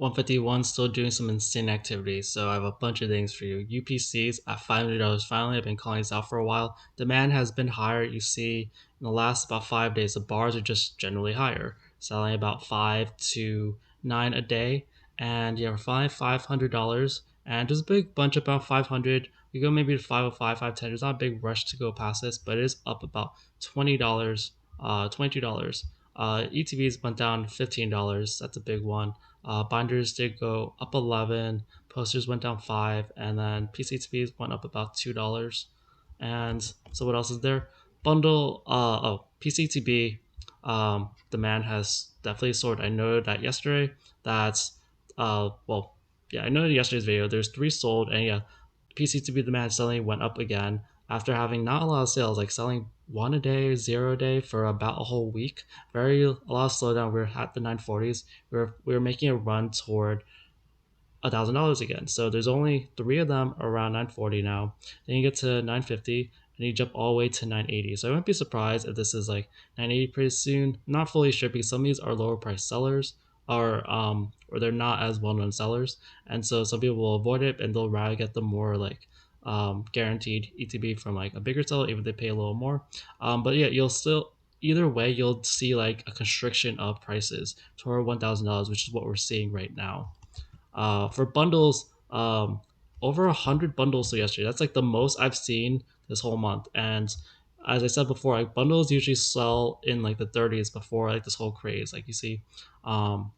151 still doing some insane activity, so I have a bunch of things for you. UPCs at $500. Finally, I've been calling this out for a while. Demand has been higher. You see, in the last about 5 days, the bars are just generally higher, selling about 5 to 9 a day. And yeah, we're finally $500, and there's a big bunch about 500. We go maybe to 505, 510. There's not a big rush to go past this, but it is up about $20, $22. ETBs went down $15. That's a big one. Binders did go up 11, posters went down 5, and then PCTBs went up about $2. And so what else is there? PCTB demand has definitely soared. I noted that yesterday. That's I noted yesterday's video. There's 3 sold, and yeah, PCTB demand suddenly went up again after having not a lot of sales, like selling one a day, 0 a day for about a whole week. A lot of slowdown. We're at the 940s. We're making a run toward $1,000 again. So there's only 3 of them around 940 now. Then you get to 950, and you jump all the way to 980. So I wouldn't be surprised if this is like 980 pretty soon. Not fully sure because some of these are lower price sellers, or they're not as well known sellers, and so some people will avoid it and they'll rather get the more like guaranteed ETB from like a bigger seller, even if they pay a little more. But yeah, you'll still either way you'll see like a constriction of prices toward $1,000, which is what we're seeing right now. For bundles, over 100 bundles so yesterday. That's like the most I've seen this whole month. And as I said before, like bundles usually sell in like the 30s before like this whole craze. Like you see, um,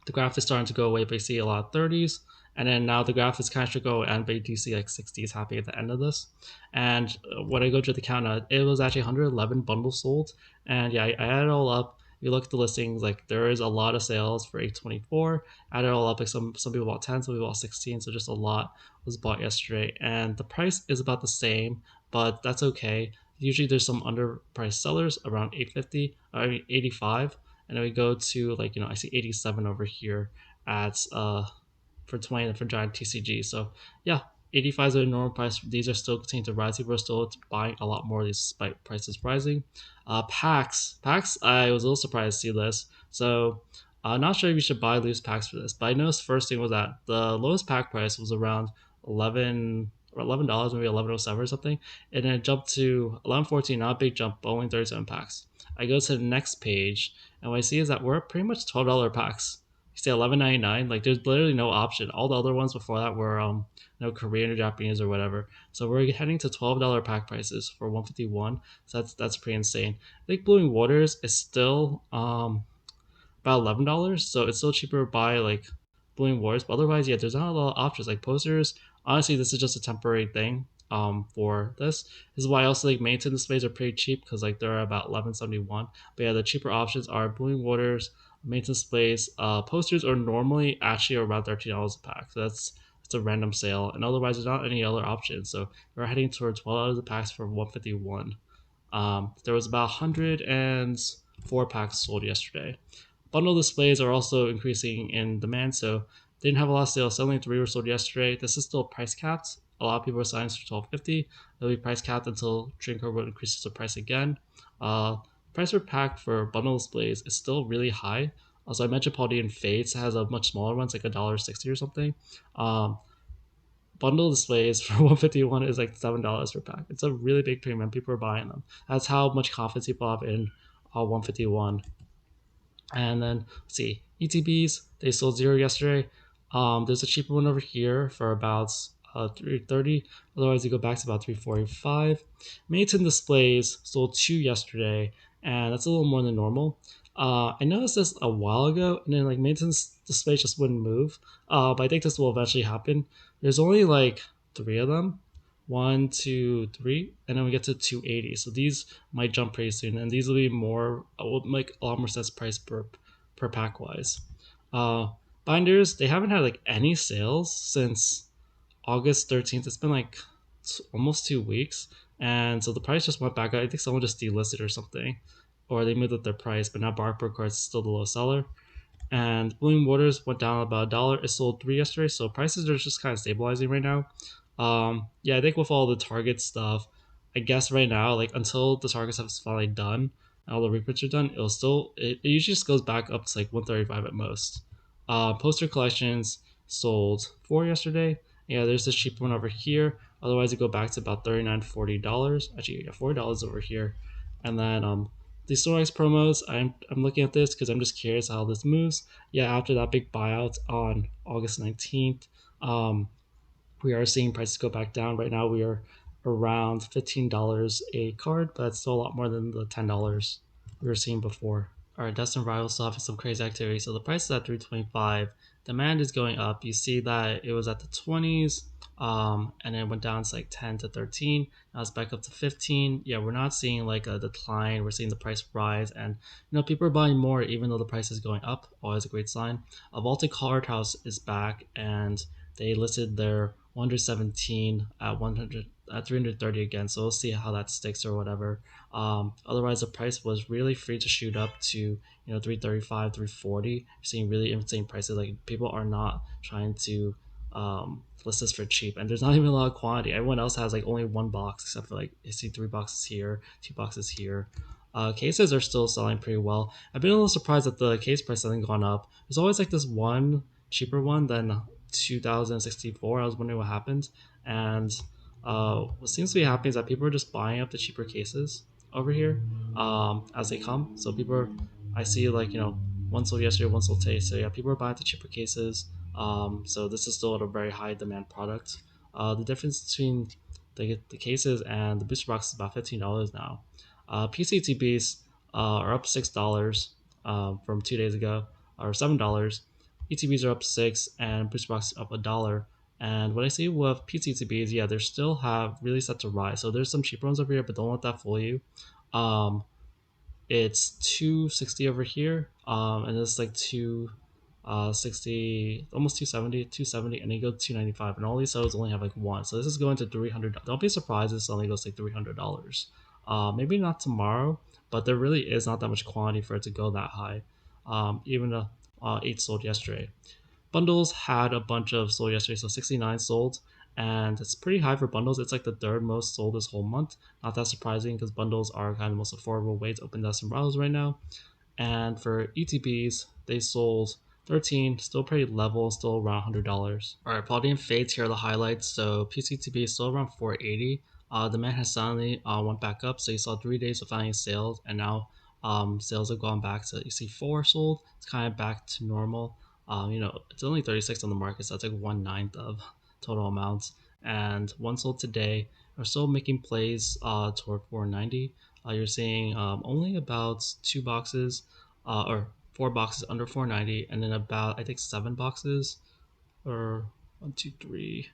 the graph is starting to go away, but you see a lot of 30s. And then now the graph is kind of should go, and but you do see like 60s happening at the end of this. And when I go to the count, it was actually 111 bundles sold. And yeah, I added it all up. You look at the listings, like there is a lot of sales for 824. Add it all up, like some people bought 10, some people bought 16, so just a lot was bought yesterday. And the price is about the same, but that's okay. Usually there's some underpriced sellers around 850, I mean 85, and then we go to like I see 87 over here at for 20 for giant TCG. So yeah, 85 is a normal price. These are still continuing to rise. People are still buying a lot more of these despite prices rising. Packs, I was a little surprised to see this. So I'm not sure if you should buy loose packs for this, but I noticed first thing was that the lowest pack price was around 11 or $11, maybe 1107 or something, and then it jumped to 1114. Not a big jump, but only 37 packs. I go to the next page, and what I see is that we're at pretty much $12 packs. You see 11.99. Like there's literally no option. All the other ones before that were no Korean or Japanese or whatever. So we're heading to $12 pack prices for 151. So that's pretty insane. I think Blowing Waters is still about $11, so it's still cheaper to buy like Blowing Waters. But otherwise, yeah, there's not a lot of options. Like posters, honestly, this is just a temporary thing. For this is why also like maintenance displays are pretty cheap because like they're about 11.71. But yeah, the cheaper options are Blowing Waters, maintenance displays. Posters are normally actually around $13 a pack. So that's a random sale, and otherwise there's not any other options. So we're heading towards $12 a pack for 151. There was about 104 packs sold yesterday. Bundle displays are also increasing in demand, so they didn't have a lot of sales. Only 3 were sold yesterday. This is still price capped. A lot of people are selling for 1250. It'll be price capped until Drinkable increases the price again. Uh, Price per pack for bundle displays is still really high. Also, I mentioned Paldean Fates has a much smaller one. It's like $1.60 or something. Um, Bundle displays for 151 is like $7 per pack. It's a really big premium. People are buying them. That's how much confidence people have in 151. And then let's see, ETBs, they sold 0 yesterday. There's a cheaper one over here for about 330. Otherwise, you go back to about 345. Maton displays sold 2 yesterday, and that's a little more than normal. I noticed this a while ago, and then like maintenance displays just wouldn't move. But I think this will eventually happen. There's only like 3 of them. One, two, three, and then we get to 280. So these might jump pretty soon, and these will be more will make a lot more sense price per pack wise. Uh, Binders, they haven't had like any sales since August 13th. It's been like almost 2 weeks, and so the price just went back up. I think someone just delisted or something, or they moved up their price. But now Bark Cards is still the low seller. And Blooming Waters went down about $1. It sold 3 yesterday, so prices are just kind of stabilizing right now. Yeah, I think with all the Target stuff, I guess right now, like until the Target stuff is finally done and all the reprints are done, it usually just goes back up to like 135 at most. Poster collections sold 4 yesterday. Yeah, there's this cheaper one over here. Otherwise, you go back to about $39, $40. Actually, yeah, $40 over here. And then the Storex promos, I'm looking at this because I'm just curious how this moves. Yeah, after that big buyout on August 19th, we are seeing prices go back down. Right now, we are around $15 a card, but it's still a lot more than the $10 we were seeing before. All right, Destined Rivals still having some crazy activity. So the price is at 325. Demand is going up. You see that it was at the 20s, and it went down to like 10 to 13. Now it's back up to 15. Yeah, we're not seeing like a decline. We're seeing the price rise, and people are buying more even though the price is going up. Always a great sign. A Baltic Card House is back, and they listed their 117 at 100 at 330 again. So we'll see how that sticks or whatever. Otherwise, the price was really free to shoot up to 335, 340. You're seeing really insane prices. Like people are not trying to list this for cheap, and there's not even a lot of quantity. Everyone else has like only one box, except for like you see 3 boxes here, 2 boxes here. Cases are still selling pretty well. I've been a little surprised that the case price hasn't gone up. There's always like this one cheaper one than 2064. I was wondering what happened, and what seems to be happening is that people are just buying up the cheaper cases over here as they come. So people are, I see like one sold yesterday, one sold today. So yeah, people are buying the cheaper cases. So this is still a very high demand product. The difference between the cases and the booster box is about $15 now. PCTBs are up $6 from 2 days ago, or $7. ETBs are up 6, and booster box up $1. And what I see with PCTBs, yeah, they still have really set to rise. So there's some cheaper ones over here, but don't let that fool you. Um, it's 260 over here, and it's like 260, almost 270, 270, and then you go to 295, and all these cells only have like one. So this is going to 300. Don't be surprised if this only goes like $300. Maybe not tomorrow, but there really is not that much quantity for it to go that high. Even 8 sold yesterday. Bundles had a bunch of sold yesterday, so 69 sold, and it's pretty high for bundles. It's like the third most sold this whole month. Not that surprising because bundles are kind of the most affordable way to open Destined Rivals right now. And for ETBs, they sold 13, still pretty level, still around $100. All right, Paldean Fates, here are the highlights. So PCTB is still around 480. Demand has suddenly went back up, so you saw 3 days without any sales, and now sales have gone back to, you see 4 sold. It's kind of back to normal. It's only 36 on the market, so that's like 1/9 of total amounts. And one sold today. We're still making plays toward 490. You're seeing only about 2 boxes or 4 boxes under 490, and then about I think 7 boxes or one, two, three.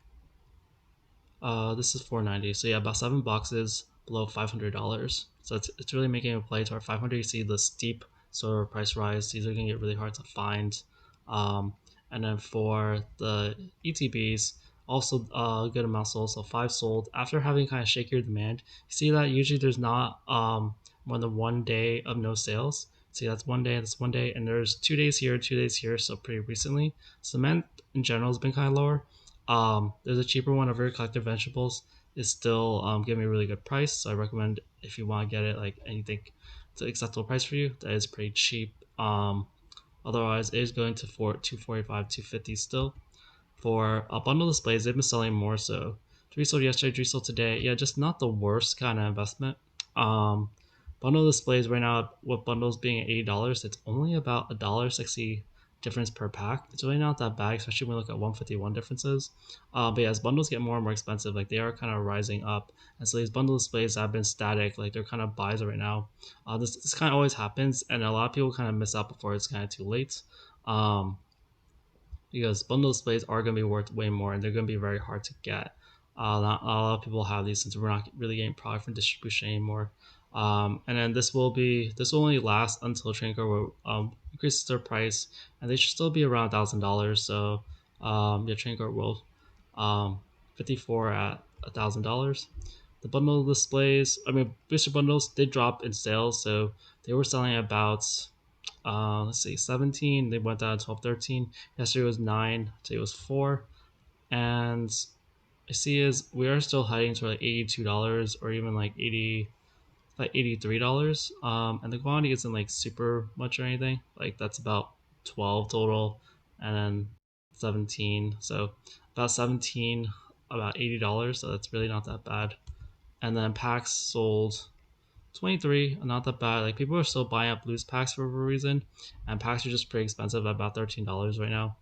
This is 490. So yeah, about 7 boxes below $500. So it's really making a play to our 500. You see the steep sort of price rise. These are gonna get really hard to find. Um, and then for the ETBs, also a good amount sold. So 5 sold after having kind of shakier demand. You see that usually there's not more than 1 day of no sales. See, that's 1 day, that's 1 day, and there's 2 days here, 2 days here. So pretty recently, cement in general has been kind of lower. There's a cheaper one over here, Collective Vegetables is still giving me a really good price. So I recommend if you want to get it, like anything it's an acceptable price for you. That is pretty cheap. Otherwise, it is going to 245, 250 still. For bundle displays, they've been selling more. So 3 sold yesterday, 3 sold today. Yeah, just not the worst kind of investment. Um, Bundle displays right now with bundles being $80, it's only about $1.60 difference per pack. It's really not that bad, especially when we look at 151 differences. But yeah, as bundles get more and more expensive, like they are kind of rising up, and so these bundle displays have been static, like they're kind of buys right now. This kind of always happens, and a lot of people kind of miss out before it's kind of too late. Um, because bundle displays are going to be worth way more, and they're going to be very hard to get. Not a lot of people have these since we're not really getting product from distribution anymore. And then this will only last until Trinker will increase their price, and they should still be around $1,000. So yeah, Trinker will 54 at $1,000. The bundle displays, I mean booster bundles did drop in sales, so they were selling about let's see, 17. They went down to 12, 13. Yesterday was 9. Today was 4. And I see is we are still heading to like $82 or even like $83. And the quantity isn't like super much or anything. Like that's about 12 total. and then 17. So about 17, about $80. So that's really not that bad. And then packs sold 23, not that bad. Like people are still buying up loose packs for whatever reason, and packs are just pretty expensive at about $13 right now.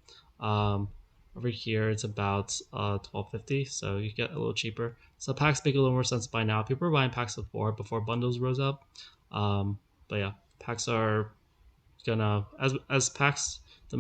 Um, Over here it's about 12.50, so you get a little cheaper. So packs make a little more sense by now. People are buying packs before bundles rose up. But yeah, packs are gonna as packs as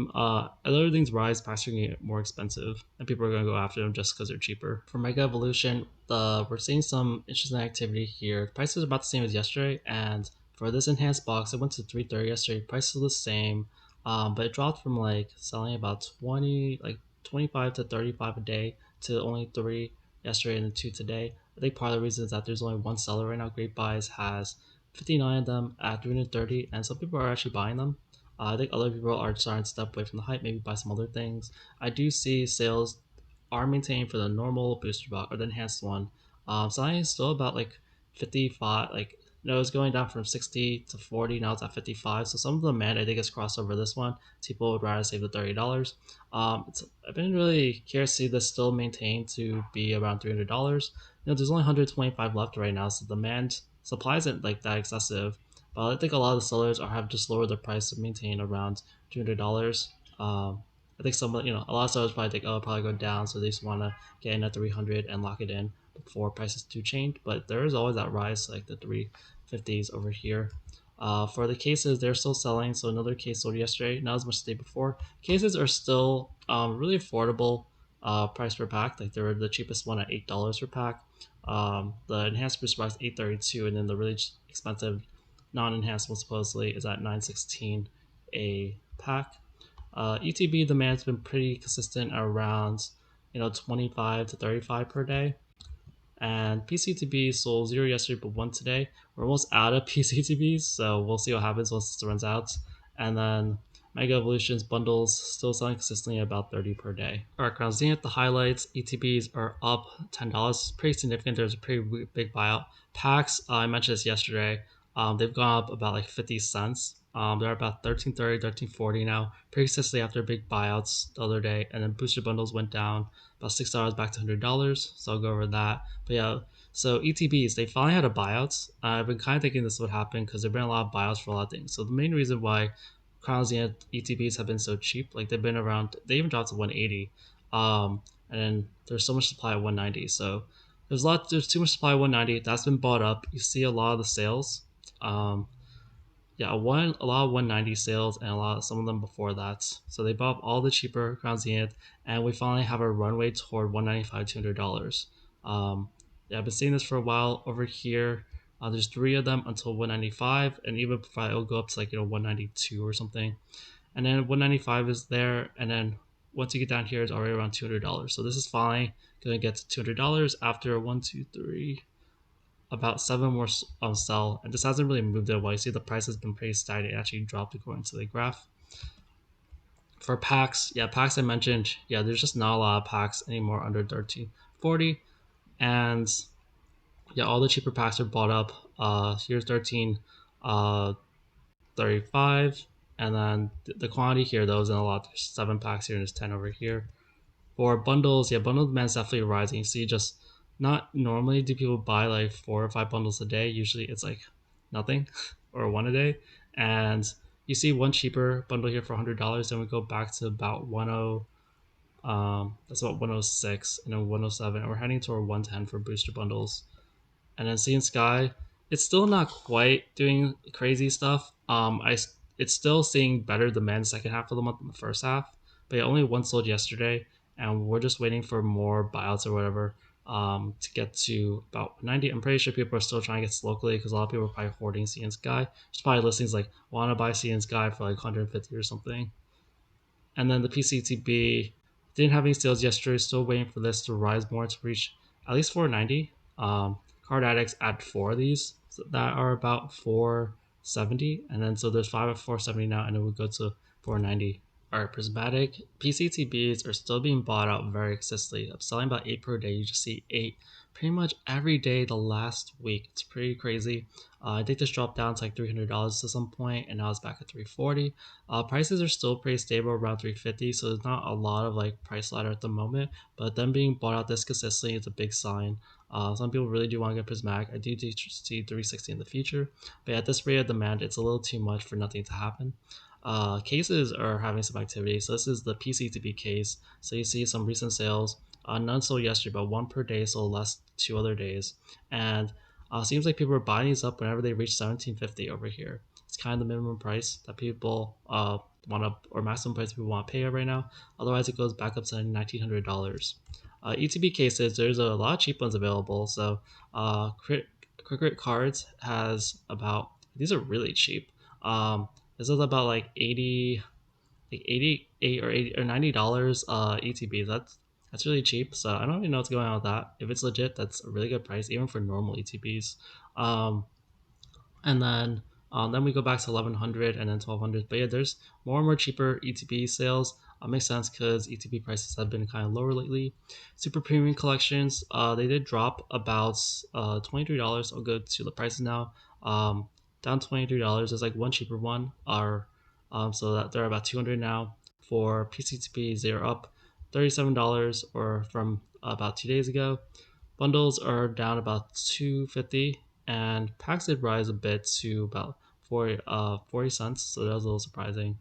other things rise, packs are gonna get more expensive, and people are gonna go after them just because they're cheaper. For Mega Evolution, we're seeing some interesting activity here. The price is about the same as yesterday, and for this enhanced box, it went to 330 yesterday. Price is the same, but it dropped from like selling about 25 to 35 a day to only three yesterday and two today. I think part of the reason is that there's only one seller right now. Great Buys has 59 of them at 330, and some people are actually buying them. I think other people are starting to step away from the hype, maybe buy some other things. I do see sales are maintained for the normal booster box or the enhanced one. Selling is still about like 55, like no, it's going down from 60 to 40. Now it's at 55. So some of the demand I think is crossed over this one. People would rather save the $30. I've been really curious to see this still maintained to be around $300. There's only 125 left right now, so demand supply isn't like that excessive. But I think a lot of the sellers have just lowered the price to maintain around $200. I think a lot of sellers probably think, oh, it'll probably go down, so they just want to get in at 300 and lock it in before prices do change. But there is always that rise, like the 350s over here. For the cases, they're still selling. So another case sold yesterday, not as much as the day before. Cases are still really affordable price per pack. Like they're the cheapest one at $8 per pack. The enhanced booster box 832, and then the really expensive non-enhanced one supposedly is at 916 a pack. ETB demand's been pretty consistent around 25 to 35 per day. And PCTB sold 0 yesterday but 1 today. We're almost out of PCTBs, so we'll see what happens once this runs out. And then Mega Evolutions bundles still selling consistently about 30 per day. Alright, Crown Zenith, the highlights. ETBs are up $10. Pretty significant. There's a pretty big buyout. Packs, I mentioned this yesterday. They've gone up about like 50 cents. They're about 13.30, 13.40 now. Pretty consistently after big buyouts the other day. And then booster bundles went down about $6 back to $100. So I'll go over that. But yeah, so ETBs, they finally had a buyout. I've been kind of thinking this would happen because there've been a lot of buyouts for a lot of things. So the main reason why Crown Zenith ETBs have been so cheap, like they've been around, they even dropped to 180. And then there's so much supply at 190. So there's too much supply at 190. That's been bought up. You see a lot of the sales. Um, yeah, a lot of 190 sales and some of them before that. So they bought up all the cheaper Crown Zenith, and we finally have a runway toward 195 $200. Yeah, I've been seeing this for a while over here. There's three of them until 195, and even probably it'll go up to 192 or something. And then 195 is there, and then once you get down here, it's already around $200. So this is finally gonna get to $200 after 1, 2, 3, about 7 more sell, and this hasn't really moved at all. You see the price has been pretty stagnant. It actually dropped according to the graph. For packs, yeah, packs I mentioned, yeah, there's just not a lot of packs anymore under 1340, and yeah, all the cheaper packs are bought up. Here's 13 35, and then the quantity here though isn't a lot. There's 7 packs here and there's 10 over here. For bundles, yeah, bundle demand is definitely rising. You see, just not normally do people buy like 4 or 5 bundles a day. Usually it's like nothing or one a day. And you see one cheaper bundle here for $100, then we go back to about 10. That's about 106 and then 107, and we're heading toward 110 for booster bundles. And then Sea and Sky, it's still not quite doing crazy stuff. It's still seeing better demand second half of the month than the first half, but yeah, only one sold yesterday, and we're just waiting for more buyouts or whatever to get to about 90. I'm pretty sure people are still trying to get this locally because a lot of people are probably hoarding Sea and Sky. There's probably listings like want to buy Sea and Sky for like 150 or something. And then the PCTB didn't have any sales yesterday. Still waiting for this to rise more to reach at least 490. Card Addicts add 4 of these that are about 470, and then so there's 5 at 470 now, and it would go to 490. All right, Prismatic PCTBs are still being bought out very consistently. I'm selling about 8 per day. You just see 8 pretty much every day the last week. It's pretty crazy. I think this dropped down to like $300 at some point, and now it's back at 340. Prices are still pretty stable around 350, so there's not a lot of like price ladder at the moment. But them being bought out this consistently is a big sign. Some people really do want to get Prismatic. I do see 360 in the future, but at this rate of demand, it's a little too much for nothing to happen. Cases are having some activity. So this is the PCTB case. So you see some recent sales. None sold yesterday, but one per day sold last 2 other days. And seems like people are buying these up whenever they reach 1750 over here. It's kind of the minimum price that people want to, or maximum price people want to pay right now. Otherwise, it goes back up to $1,900. ETB cases, there's a lot of cheap ones available. So Cricket Cards has about, these are really cheap. This is about like 80, like 88 or 80 or $90 ETB. That's really cheap. So I don't even know what's going on with that. If it's legit, that's a really good price, even for normal ETBs. Um, and then we go back to 1100 and then 1200. But yeah, there's more and more cheaper ETB sales. Makes sense because ETB prices have been kind of lower lately. Super premium collections, they did drop about $23. I'll go to the prices now. Down $23. There's like one cheaper one, are so that they're about 200 now. For PCTPs, they're up $37 or from about 2 days ago. Bundles are down about 250, and packs did rise a bit to about 40 cents, so that was a little surprising.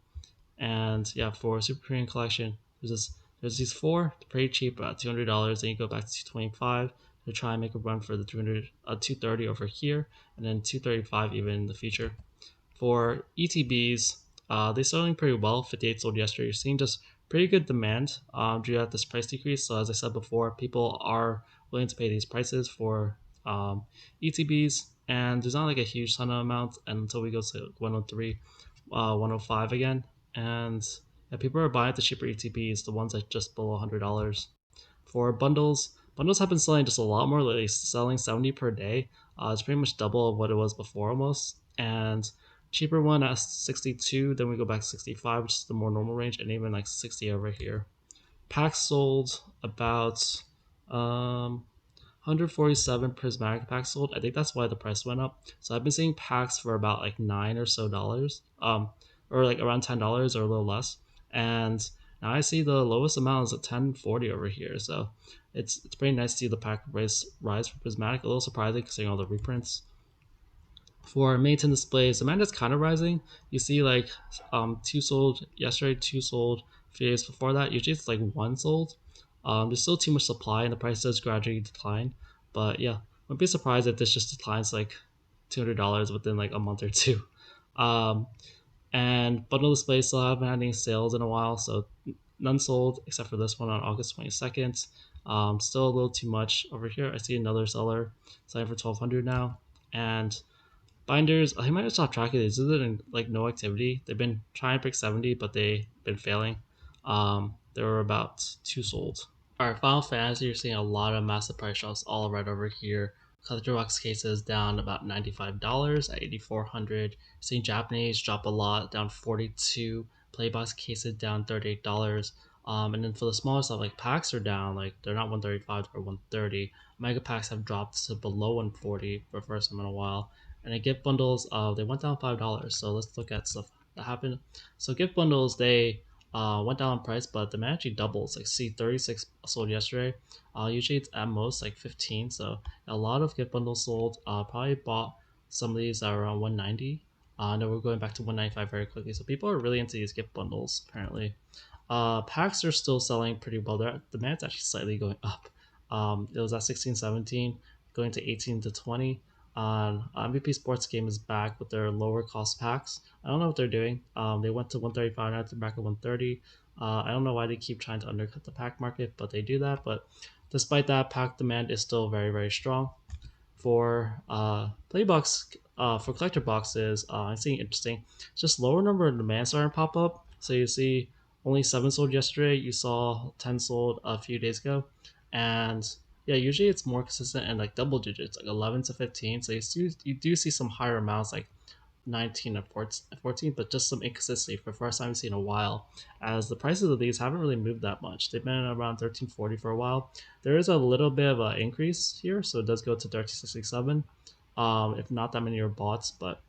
And yeah, for Super Premium Collection, there's these four, pretty cheap, about $200. Then you go back to 225 to try and make a run for the 230 over here, and then 235 even in the future. For ETBs, they're selling pretty well. 58 sold yesterday. You're seeing just pretty good demand due to this price decrease. So as I said before, people are willing to pay these prices for ETBs, and there's not like a huge ton of amount until we go to 103, 105 again. And yeah, people are buying the cheaper ETBs, the ones that just below $100. For bundles have been selling just a lot more lately, selling 70 per day. It's pretty much double of what it was before almost. And cheaper one at 62, then we go back to 65, which is the more normal range, and even like 60 over here. Packs sold about 147 prismatic packs sold. I think that's why the price went up. So I've been seeing packs for about like $9 or so, or like around $10 or a little less. And now I see the lowest amount is at 1040 over here. So it's pretty nice to see the pack price rise for prismatic. A little surprising considering all the reprints. For mates and displays, demand is kind of rising. You see like two sold yesterday, two sold a few days before that. Usually it's like one sold. There's still too much supply and the price does gradually decline. But yeah, wouldn't be surprised if this just declines like $200 within like a month or two. Um, and bundle displays still haven't had any sales in a while, so none sold except for this one on August 22nd. Still a little too much over here. I see another seller selling for 1200 now. And binders, I might have stopped tracking these. This is like no activity. They've been trying to pick 70, but they've been failing. There were about two sold. All right, Final Fantasy, you're seeing a lot of massive price drops all right over here. Collector box cases down about $95 at 8,400. Seeing Japanese drop a lot, down 42. Playbox cases down $38. And then for the smaller stuff, like packs are down, like they're not 135 or 130. Mega packs have dropped to below 140 for the first time in a while. And the gift bundles, they went down $5. So let's look at stuff that happened. So gift bundles, they went down in price, but the demand actually doubles. Like C36 sold yesterday. Usually it's at most like 15. So a lot of gift bundles sold. Probably bought some of these that are around 190. And then we're going back to 195 very quickly. So people are really into these gift bundles apparently. Packs are still selling pretty well. The demand's actually slightly going up. It was at 16, 17, going to 18 to 20. MVP Sports Game is back with their lower cost packs. I don't know what they're doing. They went to 135, now they're back at 130. I don't know why they keep trying to undercut the pack market, but they do that. But despite that, pack demand is still very, very strong. For playbox, for collector boxes, I'm seeing interesting. Just lower number of demands starting to pop up. So you see only 7 sold yesterday. You saw 10 sold a few days ago. And yeah, usually it's more consistent and like double digits, like 11 to 15. So you do see some higher amounts, like 19 and 14, but just some inconsistency for the first time I've seen in a while, as the prices of these haven't really moved that much. They've been around 1340 for a while. There is a little bit of an increase here, so it does go to 1367. If not that many are bots, but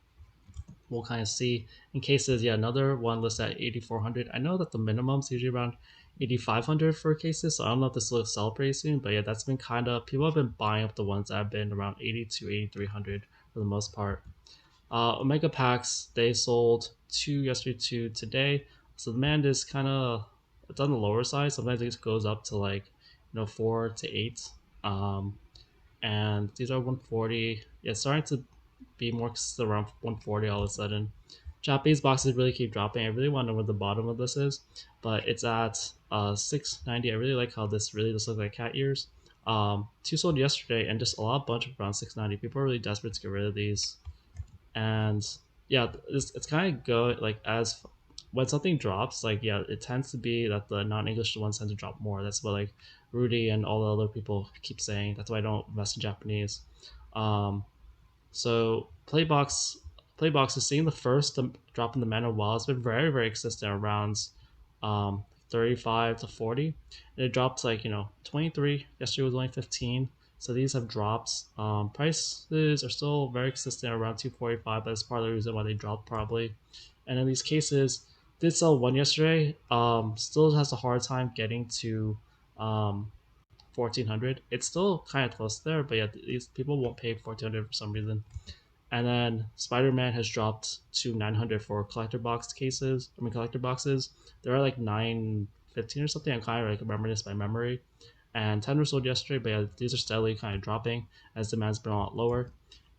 we'll kind of see. In cases, yeah, another one listed at 8400. I know that the minimum's usually around 8500 for cases, so I don't know if this will sell pretty soon, but yeah, that's been kind of, people have been buying up the ones that have been around 80 to 8300 for the most part. Omega packs, they sold two yesterday, two today. So the demand is kind of, it's on the lower side. Sometimes it goes up to like, 4 to 8. Um, and these are 140. Yeah, it's starting to be more consistent around 140 all of a sudden. Japanese boxes really keep dropping. I really want to know what the bottom of this is, but it's at 690. I really like how this really does look like cat ears. Two sold yesterday, and just a lot bunch of around 690. People are really desperate to get rid of these, and yeah, it's kind of go like as when something drops, like yeah, it tends to be that the non-English ones tend to drop more. That's what like Rudy and all the other people keep saying. That's why I don't invest in Japanese. Um, so Playbox is seeing the first drop in the mana while it's been very very consistent around 35 to 40. And it dropped like 23. Yesterday was only 15. So these have dropped. Prices are still very consistent around 245. But that's part of the reason why they dropped probably. And in these cases, did sell one yesterday. Still has a hard time getting to 1400. It's still kind of close there, but yeah, these people won't pay 1400 for some reason. And then Spiderman has dropped to 900 for collector box cases. I mean collector boxes. They're like 915 or something. I'm kind of like remembering this by memory. And 10 were sold yesterday, but yeah, these are steadily kind of dropping as demand's been a lot lower.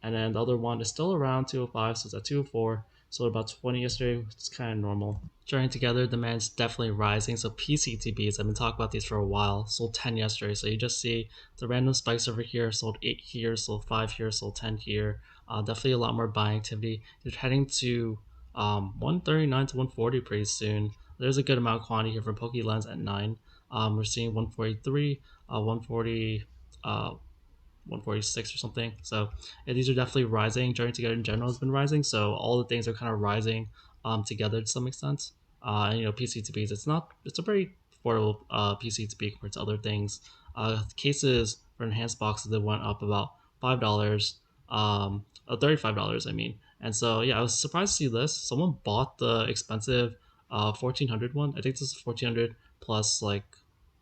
And then the other one is still around 205, so it's at 204. Sold about 20 yesterday, which is kind of normal. Joining together, demand's definitely rising. So PCTBs, I've been talking about these for a while. Sold 10 yesterday, so you just see the random spikes over here. Sold 8 here, sold 5 here, sold 10 here. Definitely a lot more buying activity. You're heading to 139 to 140 pretty soon. There's a good amount of quantity here from PokeLens at 9. We're seeing 143, 140, 146 or something. So yeah, these are definitely rising. Journey Together in general has been rising. So all the things are kind of rising together to some extent. And PCTBs, it's a very affordable PCTB compared to other things. Cases for enhanced boxes that went up about $5, $35 I mean. And so yeah, I was surprised to see this. Someone bought the expensive 1400 one. I think this is 1400 plus like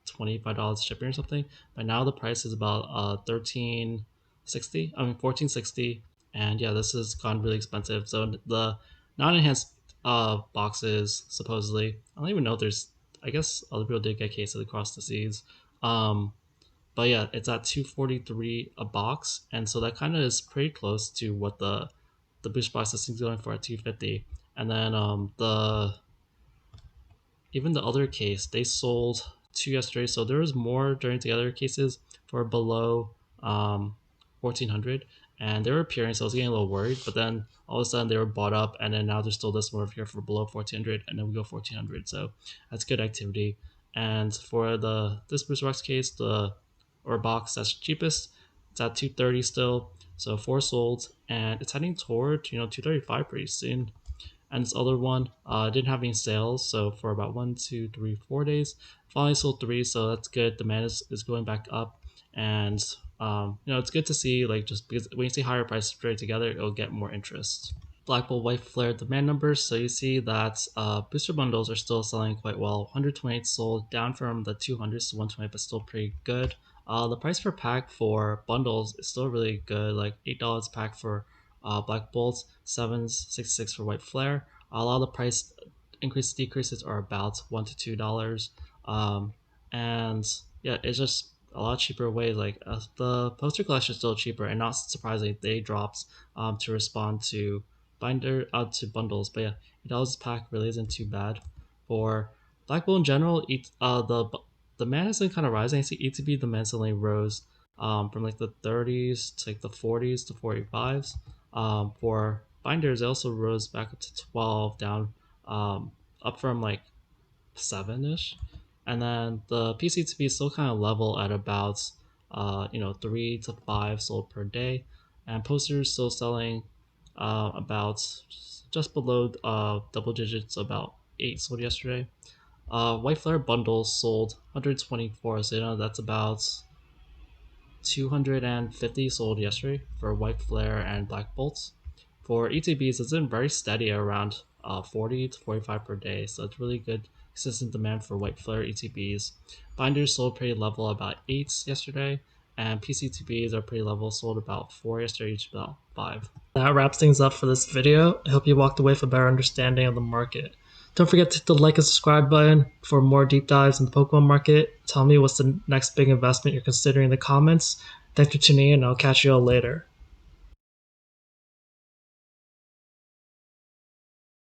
$25 shipping or something. But now the price is about 1360. I mean 1460, and yeah, this has gone really expensive. So the non-enhanced boxes supposedly, I don't even know if there's. I guess other people did get cases across the seas. Um, but yeah, it's at 243 a box, and so that kind of is pretty close to what the boost box system is going for at 250. And then the even the other case, they sold two yesterday, so there was more during the other cases for below 1400, and they were appearing, so I was getting a little worried. But then all of a sudden they were bought up, and then now there's still this one over here for below 1400, and then we go 1400. So that's good activity. And for the this booster box case, the or box that's cheapest, it's at 230 still. So four sold, and it's heading toward 235 pretty soon. And this other one didn't have any sales, so for about 1, 2, 3, 4 days, finally sold three, so that's good. Demand is going back up, and it's good to see, like, just because when you see higher prices straight together, it'll get more interest. Black Bolt White Flare demand numbers. So you see that booster bundles are still selling quite well. 128 sold, down from the 200s to 120, but still pretty good. The price per pack for bundles is still really good, like $8 pack for Black Bolts, 7.66 for White Flare. A lot of the price increases decreases are about $1 to $2, and yeah, it's just a lot cheaper ways. Like the poster collection is still cheaper, and not surprisingly, they dropped to respond to binder out to bundles. But yeah, $8 pack really isn't too bad. For Black Bull in general, the man has been kind of rising. I see ETB the man suddenly rose from like the 30s to like the 40s to 45s. For binders, it also rose back up to 12, down up from like 7-ish. And then the PCTB is still kind of level at about 3 to 5 sold per day, and posters still selling about just below double digits, about 8 sold yesterday. White Flare bundles sold 124, so that's about 250 sold yesterday for White Flare and Black Bolts. For ETBs, it's been very steady around 40 to 45 per day, so it's really good, consistent demand for White Flare ETBs. Binders sold pretty level, about 8 yesterday, and PCTBs are pretty level, sold about 4 yesterday, each about 5. That wraps things up for this video. I hope you walked away with a better understanding of the market. Don't forget to hit the like and subscribe button for more deep dives in the Pokemon market. Tell me what's the next big investment you're considering in the comments. Thanks for tuning in, and I'll catch you all later.